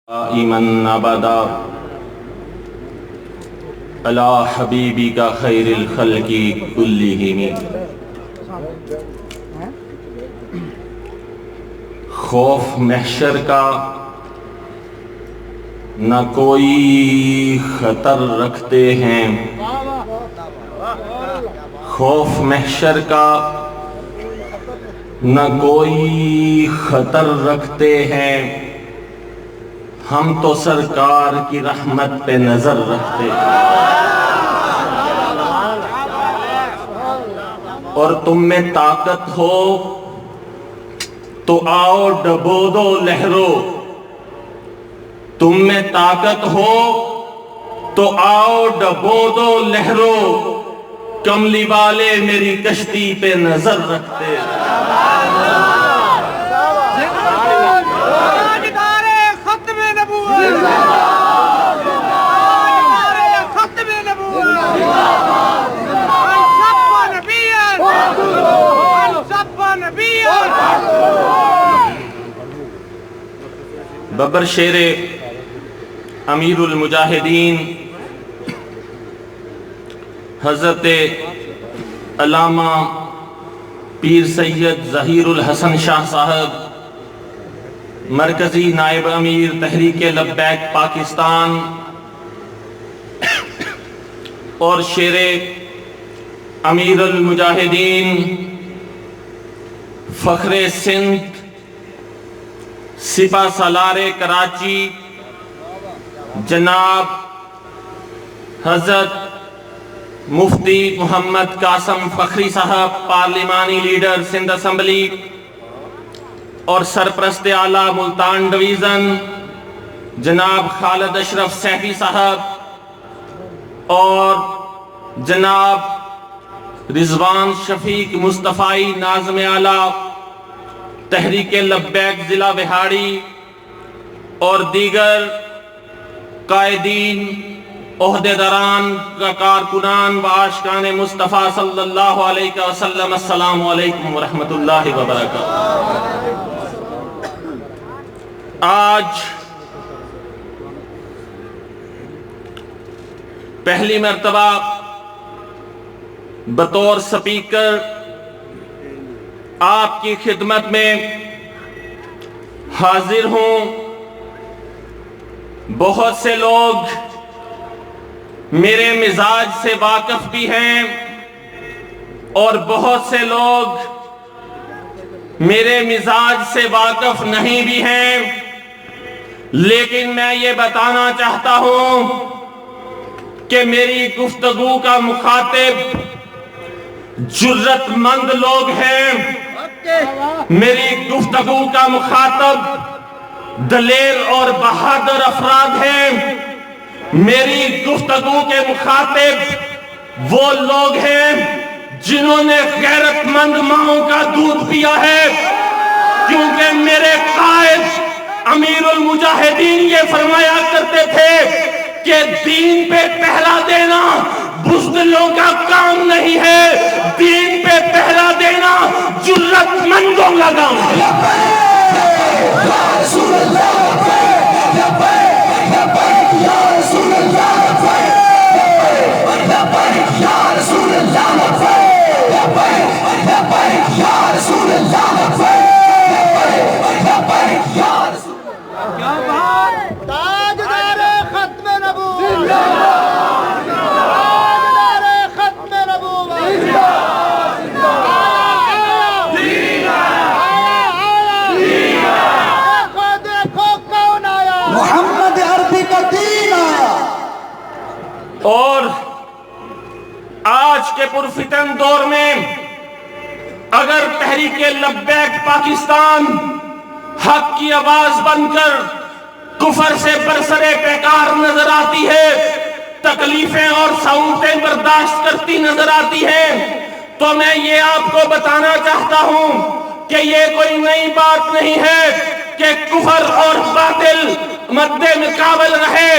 ایمن ابدا الا حبیبی کا خیر الخلق کلہم۔ خوف محشر کا نہ کوئی خطر رکھتے ہیں، خوف محشر کا نہ کوئی خطر رکھتے ہیں، ہم تو سرکار کی رحمت پہ نظر رکھتے ہیں۔ اور تم میں طاقت ہو تو آؤ ڈبو دو لہرو، تم میں طاقت ہو تو آؤ ڈبو دو لہرو، کملی والے میری کشتی پہ نظر رکھتے ہیں۔ ببر شیر امیر المجاہدین حضرت علامہ پیر سید ظہیر الحسن شاہ صاحب، مرکزی نائب امیر تحریک لبیک پاکستان، اور شیر امیر المجاہدین فخر سندھ سپہ سالار کراچی جناب حضرت مفتی محمد قاسم فخری صاحب، پارلیمانی لیڈر سندھ اسمبلی اور سرپرست اعلیٰ ملتان ڈویژن جناب خالد اشرف سیفی صاحب، اور جناب رضوان شفیق مصطفی ناظم اعلیٰ تحریک لبیک ضلع بہاڑی، اور دیگر قائدین، عہدیداران، کارکنان و عاشقان مصطفیٰ صلی اللہ علیہ وسلم، السلام علیکم ورحمۃ اللہ وبرکاتہ۔ آج پہلی مرتبہ بطور سپیکر آپ کی خدمت میں حاضر ہوں۔ بہت سے لوگ میرے مزاج سے واقف بھی ہیں اور بہت سے لوگ میرے مزاج سے واقف نہیں بھی ہیں، لیکن میں یہ بتانا چاہتا ہوں کہ میری گفتگو کا مخاطب جرت مند لوگ ہیں، میری گفتگو کا مخاطب دلیر اور بہادر افراد ہیں، میری گفتگو کے مخاطب وہ لوگ ہیں جنہوں نے غیرت مند ماؤں کا دودھ پیا ہے، کیونکہ میرے قائد امیر المجاہدین یہ فرمایا کرتے تھے کہ دین پہ پہرا دینا بزدلوں کا کام نہیں ہے، دین پہ پہرا دینا جرت مندوں کا کام ہے۔ اور آج کے پرفتن دور میں اگر تحریک لبیک پاکستان حق کی آواز بن کر کفر سے برسرے پیکار نظر آتی ہے، تکلیفیں اور سعوتیں برداشت کرتی نظر آتی ہے، تو میں یہ آپ کو بتانا چاہتا ہوں کہ یہ کوئی نئی بات نہیں ہے کہ کفر اور باطل مد مقابل رہے۔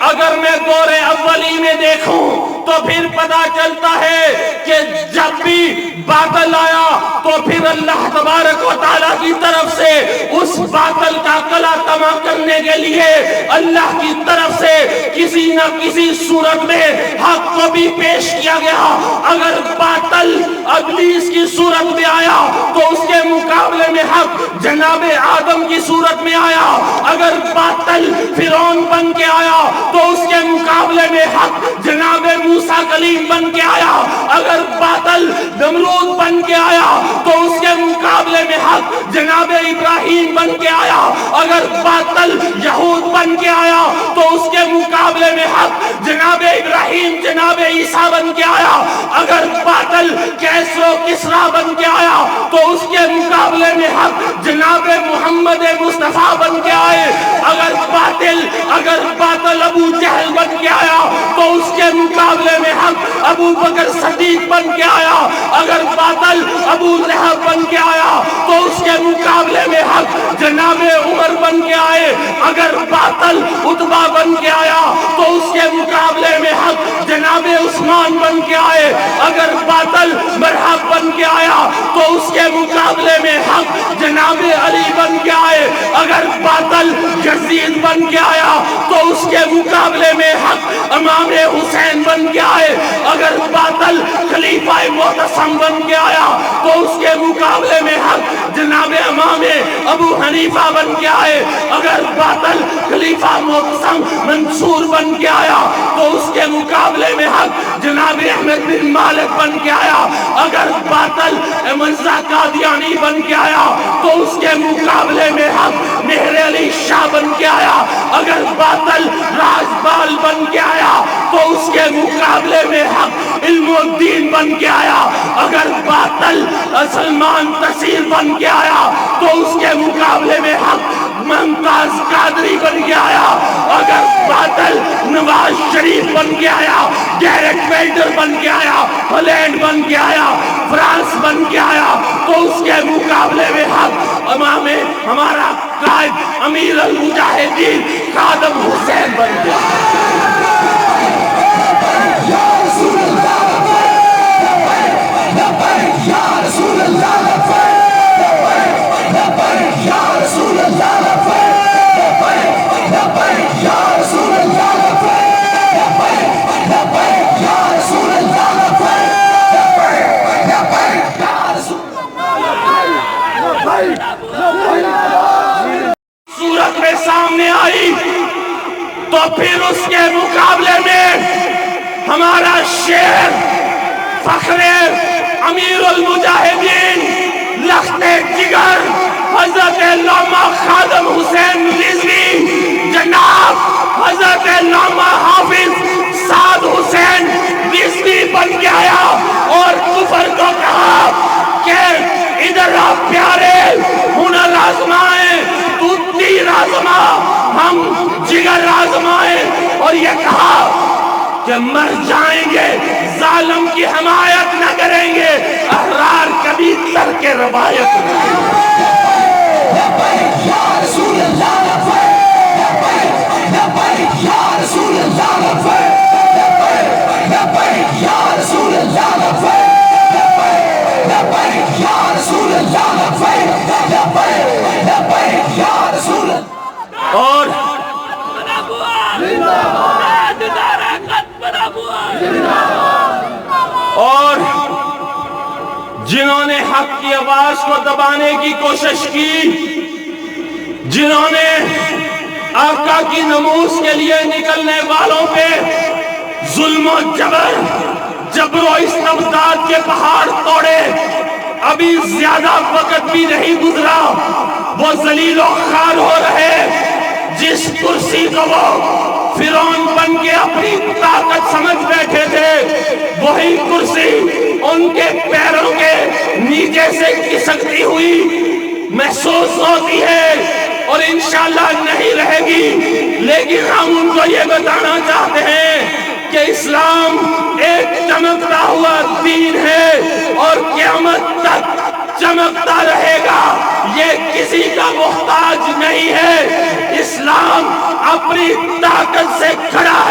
اگر میں دور اولی میں دیکھوں تو پھر پتا چلتا ہے کہ جب بھی باطل آیا تو پھر اللہ تبارک و تعالیٰ کی طرف سے اس باطل کا کلا تما کرنے کے لیے اللہ کی طرف سے کسی نہ کسی صورت میں حق کو بھی پیش کیا گیا. اگر باطل ابلیس کی صورت میں آیا تو اس کے مقابلے میں حق جناب آدم کی صورت میں آیا. اگر باطل فرعون بن کے آیا تو اس کے مقابلے میں حق جناب موسیٰ کلیم بن کے آیا. اگر باطل نمرود بن کے آیا تو اس کے مقابلے میں حق جناب ابراہیم بن کے آیا. اگر باطل یہود بن کے آیا تو اس کے مقابلے میں حق جناب ابراہیم جناب عیسیٰ بن کے آیا. اگر باطل کیسر و کسریٰ بن کے آیا تو اس کے مقابلے میں حق جناب محمد مصطفیٰ بن کے آئے. اگر باطل ابو جہل بن کے آیا تو اس کے مقابلے میں حق ابو بکر صدیق بن کے آیا. اگر باطل ابو لہب بن کے آیا تو اس کے مقابلے میں حق جناب عمر بن کے آئے. اگر باطل عتبہ بن کے آیا تو اس کے مقابلے میں حق جناب عثمان بن کے آئے. اگر باطل مرحب بن کے آیا تو اس کے مقابلے میں حق جناب علی بن کے آئے. اگر باطل یزید بن کے آیا تو اس کے مقابلے میں حق امام حسین بن کے آئے. اگر باطل خلیفہ معتصم بن کے آیا تو اس کے مقابلے میں حق جناب امام ابو حنیفہ بن کے آئے. اگر باطل خلیفہ معتصم منصور بن کے آیا تو اس کے مقابلے میں حق جناب احمد بن مالک بن کے آیا. اگر باطل مرزا قادیانی بن کے آیا تو اس کے مقابلے میں حق مہر علی شاہ بن کے آیا. اگر باطل راجپال بن کے آیا تو اس کے مقابلے میں حق علم الدین بن کے آیا. اگر باطل سلمان تصیر بن کے آیا تو اس کے مقابلے میں حق ممتاز قادری بن کے آیا. اگر باطل نواز شریف بن کے آیا, گیرٹ ویلڈر بن کے آیا, ہالینڈ بن کے آیا, فرانس بن کے آیا تو اس کے مقابلے میں حق امام ہمارا قائد امیر المجاہدین خادم حسین بن گیا. صورت میں سامنے آئی تو پھر اس کے مقابلے میں ہمارا شیر فخر امیر المجاہدین لخت جگر حضرت علامہ خادم حسین رضوی جناب حضرت علامہ حافظ سعد حسین رضوی بن کے آیا اور کفر کو کہا کہ ادھر آپ پیارے ہنر آزمائیں, تو تیر آزما, ہم جگر آزمائیں. اور یہ کہا کہ مر جائیں گے, ظالم کی حمایت نہ کریں گے, احرار کبھی ترک روایت نہ کریں گے. اور جنہوں نے حق کی آواز کو دبانے کی کوشش کی, جنہوں نے آقا کی نموز کے لیے نکلنے والوں پہ ظلم و جبر و استبداد کے پہاڑ توڑے, ابھی زیادہ وقت بھی نہیں گزرا, وہ ذلیل و خوار ہو رہے. جس کرسی کو وہ فرعون بن کے اپنی طاقت سمجھ بیٹھے تھے, وہی کرسی ان کے پیروں کے نیچے سے کھسکتی ہوئی محسوس ہوتی ہے اور انشاءاللہ نہیں رہے گی. لیکن ہم ان کو یہ بتانا چاہتے ہیں کہ اسلام ایک چمکتا ہوا دین ہے اور قیامت تک چمکتا رہے گا. یہ کسی کا محتاج نہیں ہے. اسلام اپنی طاقت سے کھڑا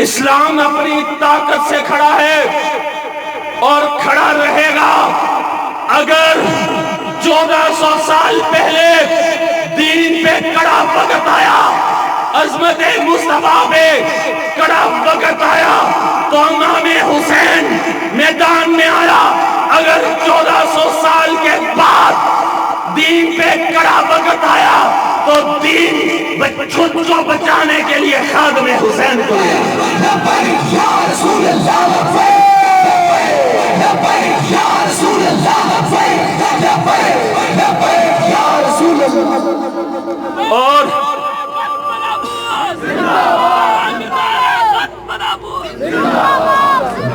اسلام اپنی طاقت سے کھڑا ہے اور کھڑا رہے گا۔ اگر 1400 سال پہلے دین پہ کڑا وقت آیا، عظمت مصطفیٰ پہ کڑا وقت آیا تو امام حسین میدان میں آیا۔ اگر 1400 سال کے بعد دین پہ کڑا وقت آیا تو دین خود کو بچانے کے لیے خادم حسین کو اور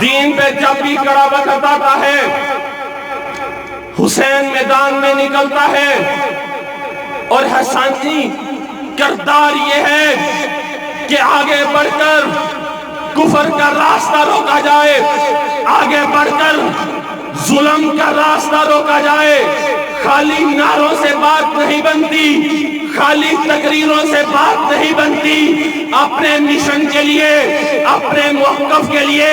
دین پہ جب بھی کڑا وقت آتا ہے، حسین میدان میں نکلتا ہے، اور حسینی کردار یہ ہے کہ آگے بڑھ کر کفر کا راستہ روکا جائے، آگے بڑھ کر ظلم کا راستہ روکا جائے۔ خالی نعروں سے بات نہیں بنتی، خالی تقریروں سے بات نہیں بنتی، اپنے مشن کے لیے، اپنے موقف کے لیے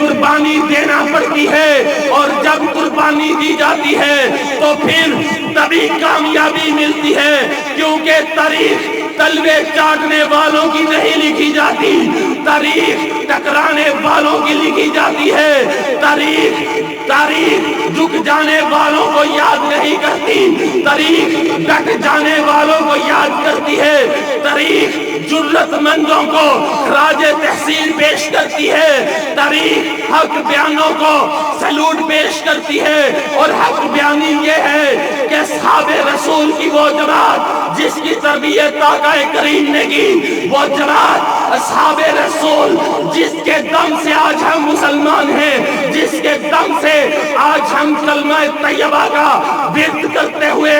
قربانی دینا پڑتی ہے، اور جب قربانی دی جاتی ہے تو پھر تبھی کامیابی ملتی ہے، کیونکہ تاریخ تلوے چاٹنے والوں کی نہیں لکھی جاتی، تاریخ ٹکرانے والوں کی لکھی جاتی ہے۔ تاریخ جھک جانے والوں کو یاد نہیں کرتی، تاریخ ڈٹ جانے والوں کو یاد کرتی ہے، تاریخ جرت مندوں کو خراج تحسین پیش کرتی ہے، تاریخ حق بیانوں کو سلوٹ پیش کرتی ہے۔ اور حق بیانی یہ ہے کہ اصحاب رسول کی وہ جماعت جس کی تربیت آقا کریم نے کی، وہ جماعت اصحاب رسول جس کے دم سے آج ہم مسلمان ہیں، جس کے دم سے آج ہم کلمہ طیبہ کا ورد کرتے ہوئے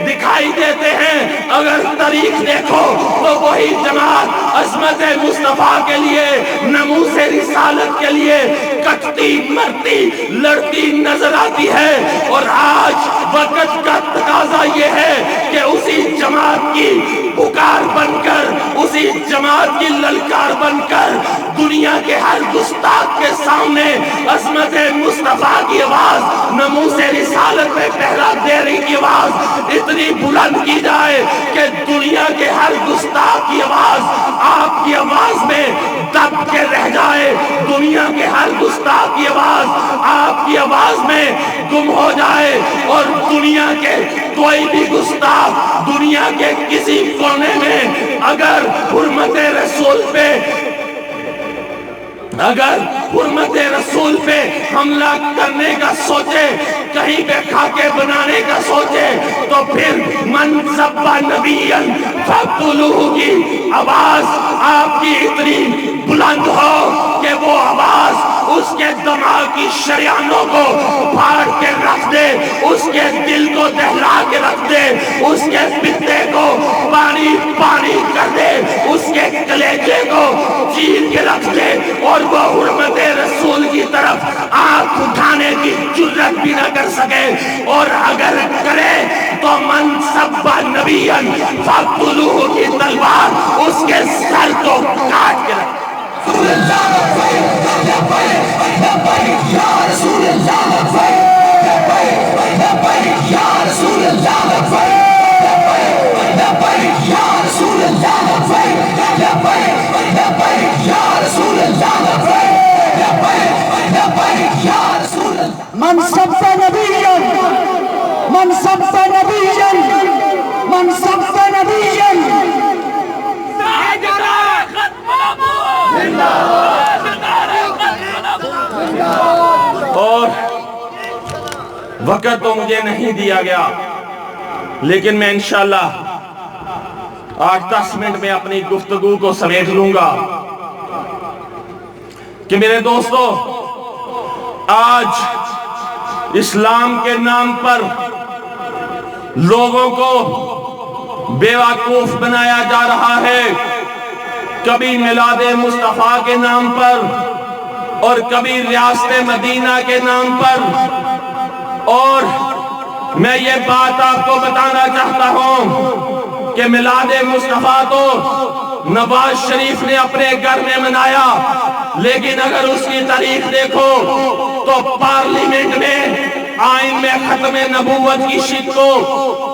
دکھائی دیتے ہیں۔ اگر تاریخ دیکھو تو وہی جماعت عظمت مصطفیٰ کے لیے، ناموس رسالت کے لیے کٹتی مرتی لڑتی نظر آتی ہے۔ اور آج وقت کا تقاضا یہ ہے کہ اسی جماعت کی پکار بن کر، اسی جماعت کی للکار بن کر دنیا کے ہر گستاخ کے سامنے عظمت مصطفیٰ کی آواز، ناموس رسالت میں پہرا دینے کی آواز اتنی بلند کی جائے کہ دنیا کے ہر گستاخ کی آواز آپ کی آواز میں دب کے رہ جائے، دنیا کے ہر گستاخ کی آواز آپ کی آواز میں گم ہو جائے، اور دنیا کے کوئی بھی گستاخ دنیا کے کسی کونے میں اگر حرمت رسول پہ حملہ کرنے کا سوچے، کہیں پہ خاکے بنانے کا سوچے، تو پھر من سب نبیًا فاقتلوہ کی آواز آپ کی اتنی بلند ہو کہ وہ آواز اس کے دماغ کی شریانوں کو پھاڑ کے رکھ دے، اس کے دل کو دہلا کے رکھ دے، اس کے پتے کو پانی پانی کر دے، اس کے کلیجے کو چیر کے رکھ دے، اور وہ حرمت رسول کی طرف آنکھ اٹھانے کی جرت بھی نہ کر سکے۔ اور اگر کرے تو من سب نبیًا فاقتلوہ کی تلوار اس کے سر کو کاٹ کے رکھ دے۔ من سب نبیًا من سب نبیًا من سب نبیًا اور وقت تو مجھے نہیں دیا گیا، لیکن میں انشاءاللہ 8-10 منٹ میں اپنی گفتگو کو سمیٹ لوں گا کہ میرے دوستو، آج اسلام کے نام پر لوگوں کو بیوقوف بنایا جا رہا ہے، کبھی میلاد مصطفیٰ کے نام پر اور کبھی ریاست مدینہ کے نام پر۔ اور میں یہ بات آپ کو بتانا چاہتا ہوں کہ میلاد مصطفیٰ تو نواز شریف نے اپنے گھر میں منایا، لیکن اگر اس کی تاریخ دیکھو تو پارلیمنٹ میں آئین میں ختم نبوت کی شک کو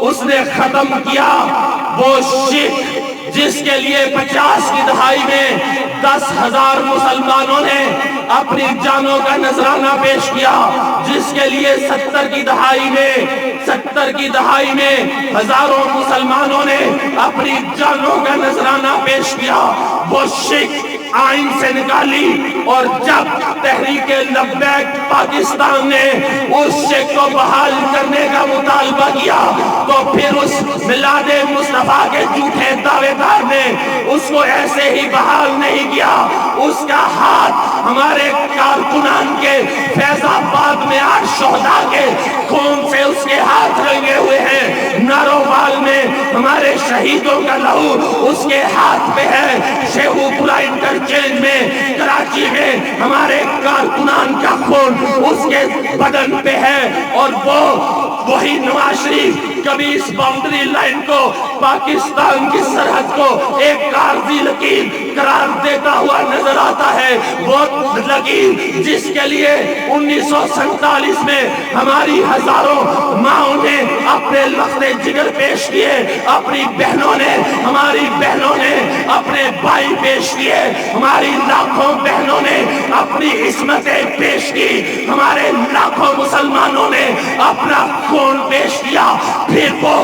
اس نے ختم کیا. وہ شک جس کے لیے 50 کی دہائی میں 10,000 مسلمانوں نے اپنی جانوں کا نذرانہ پیش کیا، جس کے لیے 70 کی دہائی میں ہزاروں مسلمانوں نے اپنی جانوں کا نذرانہ پیش کیا، وہ شک آئین سے نکالی. اور جب تحریک لبیک پاکستان نے اس شک کو بحال کرنے کا مطالبہ کیا تو پھر اس میلاد مصطفیٰ کے جھوٹے دعوے دار نے اس کو ایسے ہی بحال نہیں کیا. اس کا ہاتھ ہمارے کارکنان کے فیض آباد میں 8 شہداء کے خون سے اس کے ہاتھ رنگے ہوئے ہیں. نارووال میں ہمارے شہیدوں کا لہو اس کے ہاتھ پہ ہے. شیخو پورا انٹرچینج میں کراچی میں ہمارے کارکنان کا خون اس کے بدن پہ ہے. اور وہی نواز شریف کبھی اس باؤنڈری لائن کو، پاکستان کی سرحد کو ایک کارزی لکیر قرار دیتا ہوا نظر آتا ہے. وہ لکیر جس کے لیے 1947 میں ہماری ہزاروں ماؤں نے اپنے لخت جگر پیش کیے، اپنی بہنوں نے، ہماری بہنوں نے اپنے بھائی پیش کیے، ہماری لاکھوں بہنوں نے اپنی عصمتیں پیش کی، ہمارے لاکھوں مسلمانوں نے اپنا خون پیش کیا. پھر وہ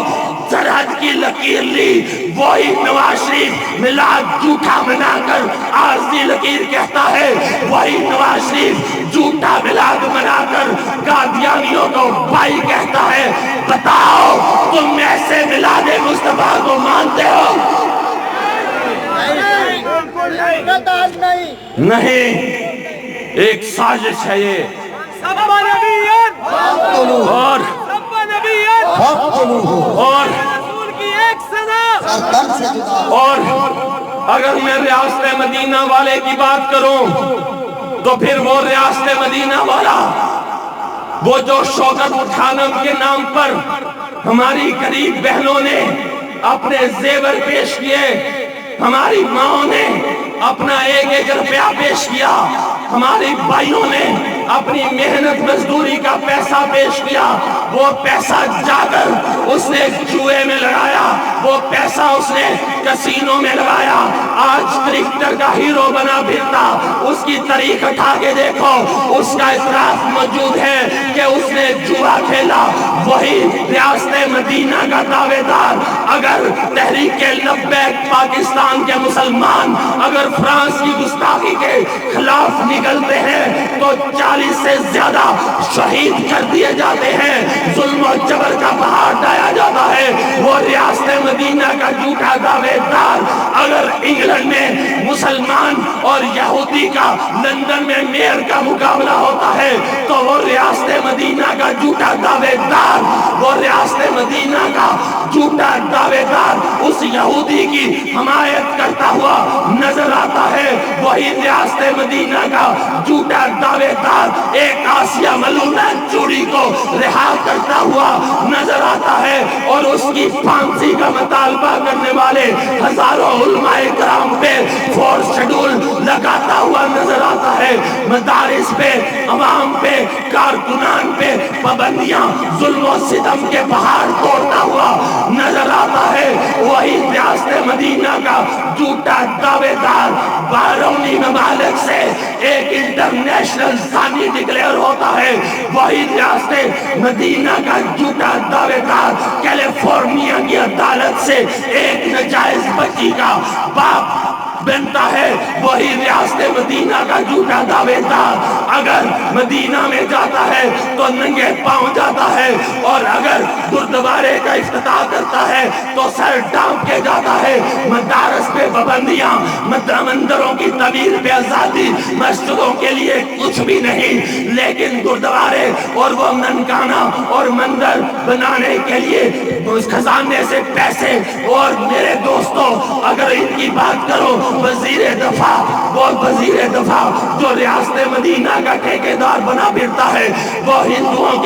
سرحد کی لکیر لی. وہی نواز شریف میلاد جھوٹا منا کر عارضی لکیر کہتا ہے. وہی نواز شریف جھوٹا میلاد منا کر قادیانیوں کو بھائی کہتا ہے. بتاؤ تم ایسے میلاد مصطفیٰ کو مانتے ہو؟ نہیں، ایک سازش ہے یہ. اور اگر میں ریاست مدینہ والے کی بات کروں تو پھر وہ ریاست مدینہ والا، وہ جو شوکت خانم کے نام پر ہماری غریب بہنوں نے اپنے زیور پیش کیے، ہماری ماں نے اپنا 1 روپیہ پیش کیا، ہماری بھائیوں نے اپنی محنت مزدوری کا پیسہ پیش کیا. وہ پیسہ جا کر اس نے جوئے میں لگایا، وہ پیسہ اس نے کسینوں میں لگایا. آج کرکٹر کا ہیرو بنا پھرتا، اس کی تاریخ اٹھا کے دیکھو، اس کا اعتراف موجود ہے کہ اس نے جوا کھیلا. وہی ریاست مدینہ کا دعوے دار اگر تحریک لبیک پاکستان کے مسلمان اگر فرانس کی گستاخی کے خلاف نکلتے ہیں تو 40 سے زیادہ شہید کر دیے جاتے ہیں، ظلم و جبر کا پہاڑ ڈایا جاتا ہے. وہ ریاست مدینہ کا جھوٹا دعوے دار اگر انگلینڈ میں مسلمان اور یہودی کا لندن میں میئر کا مقابلہ ہوتا ہے تو وہ ریاست مدینہ کا جھوٹا دعوے دار، وہ ریاست مدینہ کا جھوٹا دعوے دار اس یہودی کی حمایت کرتا ہوا نظر آتا ہے. وہی ریاست مدینہ کا جھوٹا دعوے دار ایک آسیہ ملونہ چوڑی کو رہا کرتا ہوا نظر آتا ہے اور اس کی پھانسی کا مطالبہ کرنے والے ہزاروں علماء کرام پہ فورس شیڈول لگاتا ہوا نظر آتا ہے. مدارس پہ، عوام پہ، کارکنان پہ پابندیاں، ظلم و ستم کے پہاڑ توڑتا ہوا نظر آتا ہے. وہی ریاست مدینہ کا جھوٹا دعوے دار بیرونی ممالک سے ایک انٹرنیشنل زانی ڈکلیئر ہوتا ہے. وہی ریاست مدینہ کا جھوٹا دعوے دار کیلیفورنیا کی عدالت سے ایک ناجائز بچی کا باپ بنتا ہے. وہی ریاست مدینہ کا جھوٹا دعوے دار اگر مدینہ میں جاتا ہے تو ننگے پاؤں جاتا ہے، اور اگر گردوارے کا افتتاح کرتا ہے تو سر ڈانپ کے جاتا ہے. مدارس پہ پابندیاں، مندروں کی تعمیر پہ آزادی، مسجدوں کے لیے کچھ بھی نہیں، لیکن گردوارے اور وہ ننکانہ اور مندر بنانے کے لیے اس خزانے سے پیسے. اور میرے دوستوں اگر ان کی بات کرو وزیر دفاع، وہ وزیر دفاع جو ریاست مدینہ کا ٹھیکیدار بنا پھرتا ہے، وہ ہندوؤں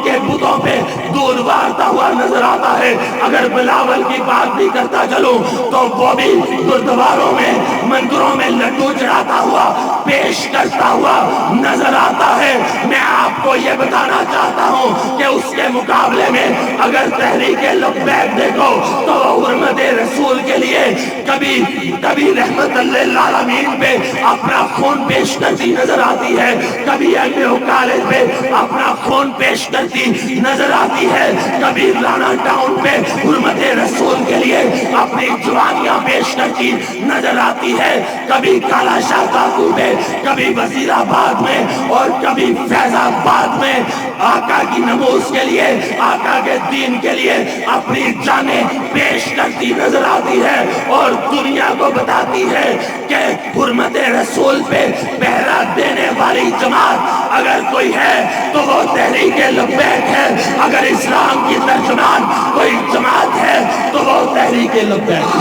کے بتوں پہ دور وارتا ہوا نظر آتا ہے۔ اگر بلاول کی بات بھی کرتا چلوں تو وہ بھی گردواروں میں مندروں میں لڈو چڑھاتا ہوا پیش کرتا ہوا نظر آتا ہے۔ میں آپ کو یہ بتانا چاہتا ہوں کہ اس کے مقابلے میں اگر تحریک لبیک دیکھو تو وہ حرمت رسول کے لیے کبھی رحمت للعالمین پہ اپنا خون پیش کرتی نظر آتی ہے، کبھی ایم او کالج پہ اپنا خون پیش کرتی نظر آتی ہے، کبھی رانا ٹاؤن پہ حرمت رسول کے لیے اپنی جوانیاں پیش کرتی نظر آتی ہے، کبھی کالا شاہ کاکو پہ، کبھی وزیر آباد میں اور کبھی فیض آباد میں آقا کی نموز کے لیے، آقا کے دین کے لیے اپنی جانیں پیش کرتی نظر آتی ہے، اور دنیا کو بتاتی ہے کہ حرمت رسول پہ پہرا دینے والی جماعت اگر کوئی ہے تو وہ تحریک لبیک ہے، اگر اسلام کی ترجمان کوئی جماعت ہے تو وہ تحریک لبیک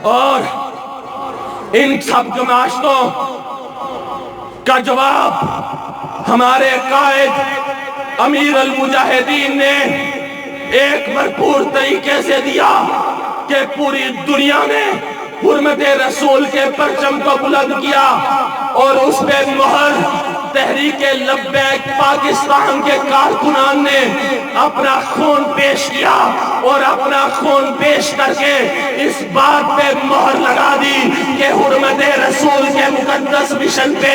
اور ان سب گماشتوں کا جواب ہمارے قائد امیر المجاہدین نے ایک بھرپور طریقے سے دیا کہ پوری دنیا میں حرمت رسول کے پرچم کو بلند کیا اور اس پہ مہر تحریک لبیک پاکستان کے کارکنان نے اپنا خون پیش کیا اور اپنا خون پیش کر کے اس بات پہ مہر لگا دی کہ حرمت رسول کے مقدس مشن پہ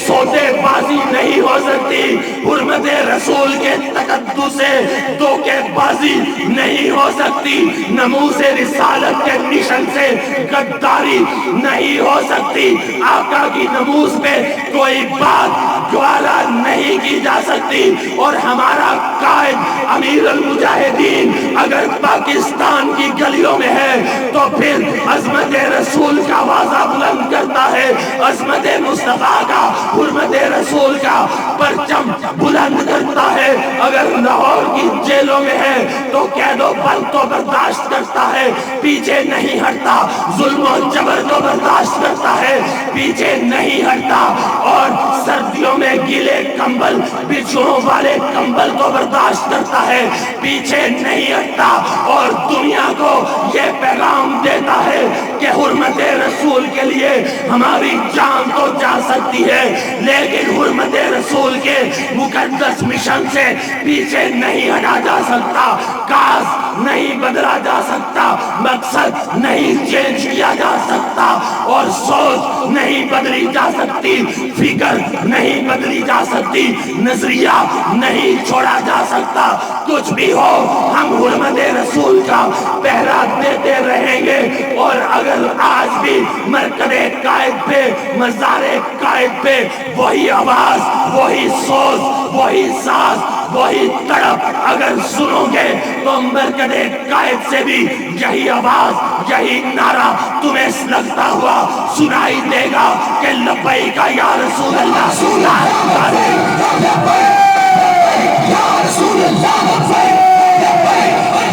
سوتے بازی نہیں ہو سکتی، حرمت رسول کے تقدس سے دھوکے بازی نہیں ہو سکتی، نموز رسالت کے مشن سے غداری نہیں ہو سکتی، آقا کی نموز پہ کوئی بات گوارا نہیں کی جا سکتی، اور ہمارا قائد امیر المجاہدین اگر پاکستان کی گلیوں میں ہے تو پھر عظمت رسول کا آوازہ بلند کرتا ہے، عظمت مصطفیٰ کا، حرمت رسول کا پرچم بلند کرتا ہے، اگر لاہور کی جیلوں میں ہے تو قید و بند تو برداشت کرتا ہے، پیچھے نہیں ہٹتا، ظلم و جبر تو برداشت کرتا ہے، پیچھے نہیں ہٹتا، اور سردیوں میں گیلے کمبل بچھوؤں والے کمبل کو برداشت کرتا ہے، پیچھے نہیں ہٹتا، اور دنیا کو یہ پیغام دیتا ہے کہ حرمت رسول کے لیے ہماری جان تو جا سکتی ہے لیکن حرمت رسول کے مقدس مشن سے پیچھے نہیں ہٹا جا سکتا، کاز نہیں بدلا جا سکتا، مقصد نہیں چینج کیا جا سکتا، اور سوچ نہیں بدلی جا سکتی، فکر نہیں بدلی جا سکتی، نظریہ نہیں چھوڑا جا سکتا، کچھ بھی ہو ہم حرمت رسول کا پہرا دیتے رہیں گے، اور اگر آج بھی مرکز قائد پہ، مزار قائد پہ وہی آواز، وہی سوز، وہی ساز، وہی تڑپ اگر سنو گے تو مرکز قائد سے بھی یہی آواز، یہی نعرہ تمہیں لگتا ہوا سنائی دے گا کہ لبیک یا رسول اللہ، سنا یا رسول اللہ، لبیک یا رسول اللہ،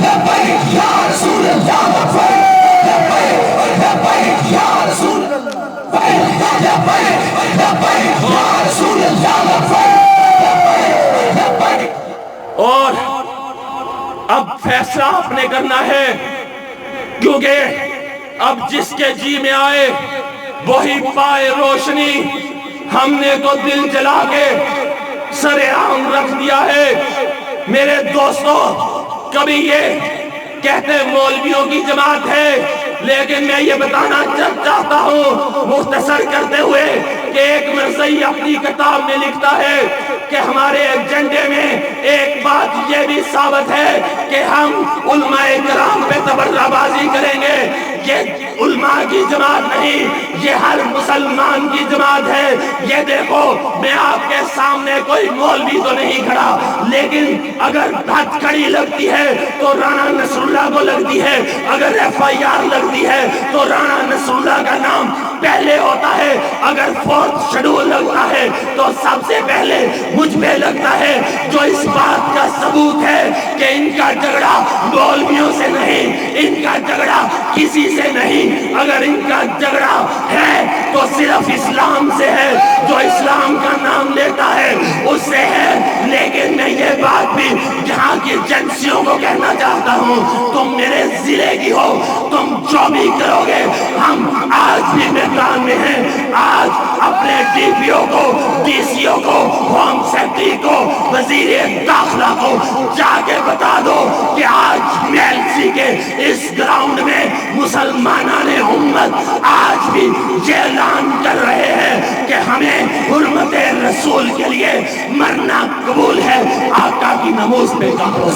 لبیک یا رسول اللہ، لبیک یا رسول اللہ۔ اور اب فیصلہ آپ نے کرنا ہے، کیونکہ اب جس کے جی میں آئے وہی پائے روشنی، ہم نے تو دل جلا کے سر عام رکھ دیا ہے۔ میرے دوستو، کبھی یہ کہتے مولویوں کی جماعت ہے، لیکن میں یہ بتانا چاہتا ہوں مختصر کرتے ہوئے کہ ایک مرزائی اپنی کتاب میں لکھتا ہے کہ ہمارے ایجنڈے میں ایک بات یہ بھی ثابت ہے کہ ہم علماء کرام پہ تبرہ بازی کریں گے. یہ علماء کی جماعت نہیں، یہ ہر مسلمان کی جماعت ہے. یہ دیکھو میں آپ کے سامنے کوئی مولوی تو نہیں کھڑا، لیکن اگر ہتھ کھڑی لگتی ہے تو رانا نصر اللہ کو لگتی ہے، اگر FIR لگتی ہے تو رانا نصر اللہ کا نام پہلے ہوتا ہے، اگر 4th شیڈول لگتا ہے تو سب سے پہلے مجھ پہ لگتا ہے، جو اس بات کا ثبوت ہے کہ ان کا جھگڑا مولویوں سے نہیں، ان کا جھگڑا کسی سے نہیں. اگر ان کا جھگڑا ہے تو صرف اسلام سے ہے، جو اسلام کا نام لیتا ہے اس سے ہے. لیکن میں یہ بات بھی یہاں کی ایجنسیوں کو کہنا چاہتا ہوں، تم میرے ضلع کی ہو، تم جو بھی کرو گے ہم آج بھی میدان میں ہیں. آج اپنے DPO کو، DCO کو، ہوم سیکرٹری کو، وزیر داخلہ کو جا کے بتا دو کہ آج MLC کے اس گراؤنڈ میں مسلمانان امت آج بھی یہ اعلان کر رہے ہیں کہ ہمیں حرمت رسول کے لیے مرنا قبول ہے. آقا کی نماز پہ کہا